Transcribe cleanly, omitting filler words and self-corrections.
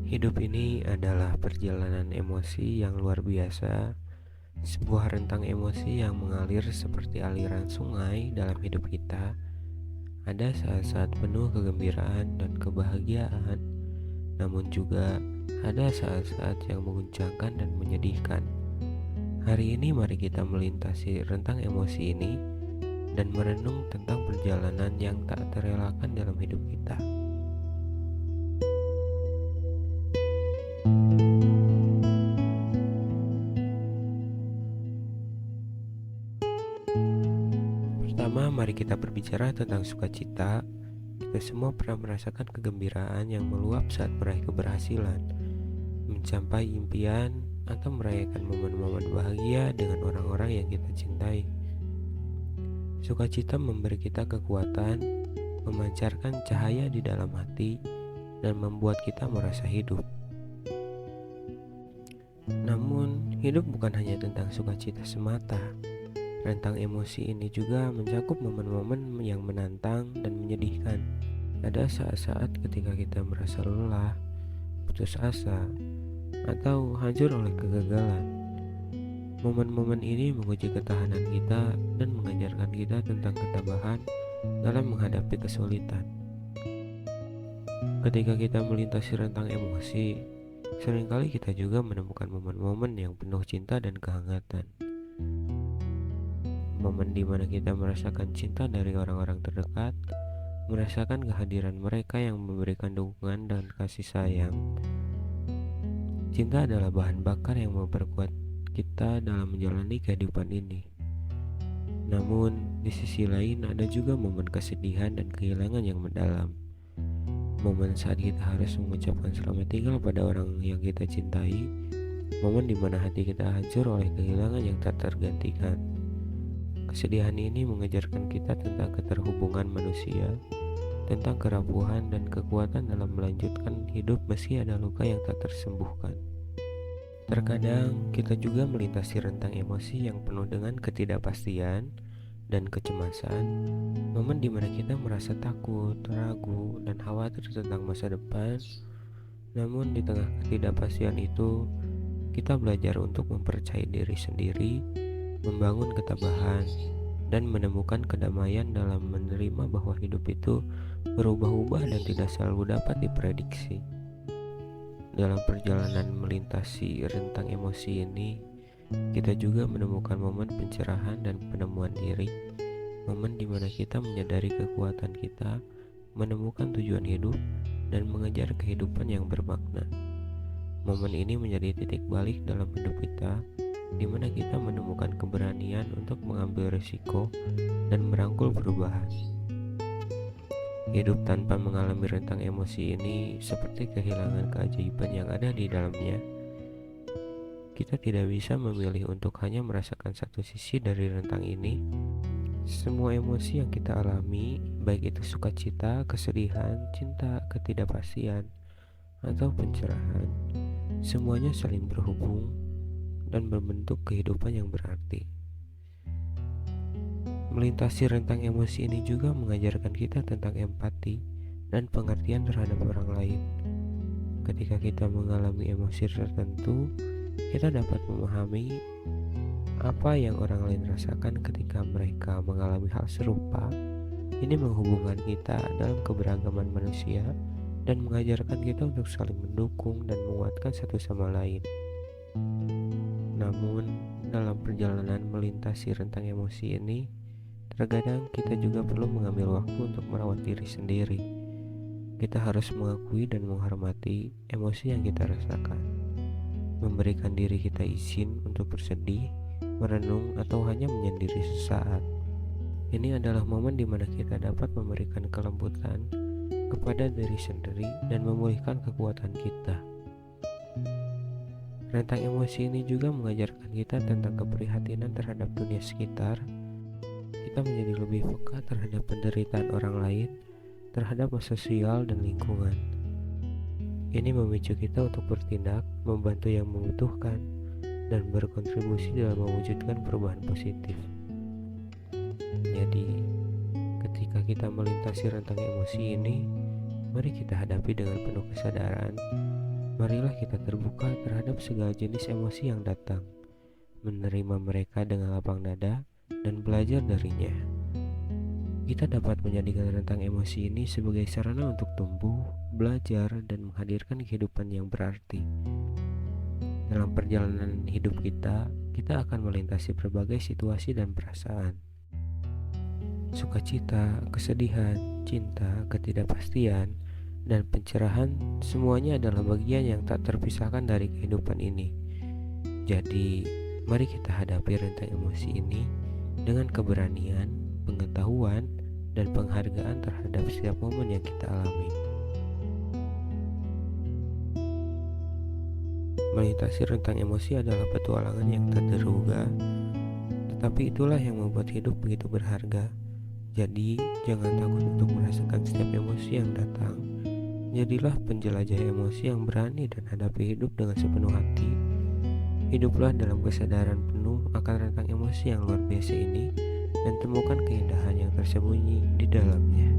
Hidup ini adalah perjalanan emosi yang luar biasa, sebuah rentang emosi yang mengalir seperti aliran sungai dalam hidup kita. Ada saat-saat penuh kegembiraan dan kebahagiaan, namun juga ada saat-saat yang menguncangkan dan menyedihkan. Hari ini mari kita melintasi rentang emosi ini dan merenung tentang perjalanan yang tak terelakkan dalam hidup kita. Pertama, mari kita berbicara tentang sukacita. Kita semua pernah merasakan kegembiraan yang meluap saat meraih keberhasilan, mencapai impian, atau merayakan momen-momen bahagia dengan orang-orang yang kita cintai. Sukacita memberi kita kekuatan, memancarkan cahaya di dalam hati, dan membuat kita merasa hidup. Namun, hidup bukan hanya tentang sukacita semata. Rentang emosi ini juga mencakup momen-momen yang menantang dan menyedihkan. Ada saat-saat ketika kita merasa lelah, putus asa, atau hancur oleh kegagalan. Momen-momen ini menguji ketahanan kita dan mengajarkan kita tentang ketabahan dalam menghadapi kesulitan. Ketika kita melintasi rentang emosi, seringkali kita juga menemukan momen-momen yang penuh cinta dan kehangatan. Momen di mana kita merasakan cinta dari orang-orang terdekat, merasakan kehadiran mereka yang memberikan dukungan dan kasih sayang. Cinta adalah bahan bakar yang memperkuat kita dalam menjalani kehidupan ini. Namun, di sisi lain ada juga momen kesedihan dan kehilangan yang mendalam. Momen saat kita harus mengucapkan selamat tinggal pada orang yang kita cintai. Momen di mana hati kita hancur oleh kehilangan yang tak tergantikan. Kesedihan ini mengajarkan kita tentang keterhubungan manusia, tentang kerapuhan dan kekuatan dalam melanjutkan hidup meski ada luka yang tak tersembuhkan. Terkadang kita juga melintasi rentang emosi yang penuh dengan ketidakpastian dan kecemasan, momen di mana kita merasa takut, ragu, dan khawatir tentang masa depan. Namun di tengah ketidakpastian itu, kita belajar untuk mempercayai diri sendiri, membangun ketabahan, dan menemukan kedamaian dalam menerima bahwa hidup itu berubah-ubah dan tidak selalu dapat diprediksi. Dalam perjalanan melintasi rentang emosi ini, kita juga menemukan momen pencerahan dan penemuan diri, momen di mana kita menyadari kekuatan kita, menemukan tujuan hidup, dan mengejar kehidupan yang bermakna. Momen ini menjadi titik balik dalam hidup kita, di mana kita menemukan keberanian untuk mengambil risiko dan merangkul perubahan. Hidup tanpa mengalami rentang emosi ini seperti kehilangan keajaiban yang ada di dalamnya. Kita tidak bisa memilih untuk hanya merasakan satu sisi dari rentang ini. Semua emosi yang kita alami, baik itu sukacita, kesedihan, cinta, ketidakpastian, atau pencerahan, semuanya saling berhubung dan membentuk kehidupan yang berarti. Melintasi rentang emosi ini juga mengajarkan kita tentang empati dan pengertian terhadap orang lain. Ketika kita mengalami emosi tertentu, kita dapat memahami apa yang orang lain rasakan ketika mereka mengalami hal serupa. Ini menghubungkan kita dalam keberagaman manusia dan mengajarkan kita untuk saling mendukung dan menguatkan satu sama lain. Namun, dalam perjalanan melintasi rentang emosi ini, terkadang kita juga perlu mengambil waktu untuk merawat diri sendiri. Kita harus mengakui dan menghormati emosi yang kita rasakan, memberikan diri kita izin untuk bersedih, merenung, atau hanya menyendiri sesaat. Ini adalah momen di mana kita dapat memberikan kelembutan kepada diri sendiri dan memulihkan kekuatan kita. Rentang emosi ini juga mengajarkan kita tentang keprihatinan terhadap dunia sekitar. Kita menjadi lebih peka terhadap penderitaan orang lain, terhadap sosial dan lingkungan. Ini memicu kita untuk bertindak, membantu yang membutuhkan, dan berkontribusi dalam mewujudkan perubahan positif. Jadi, ketika kita melintasi rentang emosi ini, mari kita hadapi dengan penuh kesadaran Marilah kita terbuka terhadap segala jenis emosi yang datang, menerima mereka dengan lapang dada, dan belajar darinya. Kita dapat menjadikan rentang emosi ini sebagai sarana untuk tumbuh, belajar, dan menghadirkan kehidupan yang berarti. Dalam perjalanan hidup kita akan melintasi berbagai situasi dan perasaan. Sukacita, kesedihan, cinta, ketidakpastian, dan pencerahan semuanya adalah bagian yang tak terpisahkan dari kehidupan ini. Jadi, mari kita hadapi rentang emosi ini dengan keberanian, pengetahuan, dan penghargaan terhadap setiap momen yang kita alami. Melintasi rentang emosi adalah petualangan yang tak terduga, tetapi itulah yang membuat hidup begitu berharga. Jadi, jangan takut untuk merasakan setiap emosi yang datang. Jadilah penjelajah emosi yang berani dan hadapi hidup dengan sepenuh hati. Hiduplah dalam kesadaran penuh akan rentang emosi yang luar biasa ini dan temukan keindahan yang tersembunyi di dalamnya.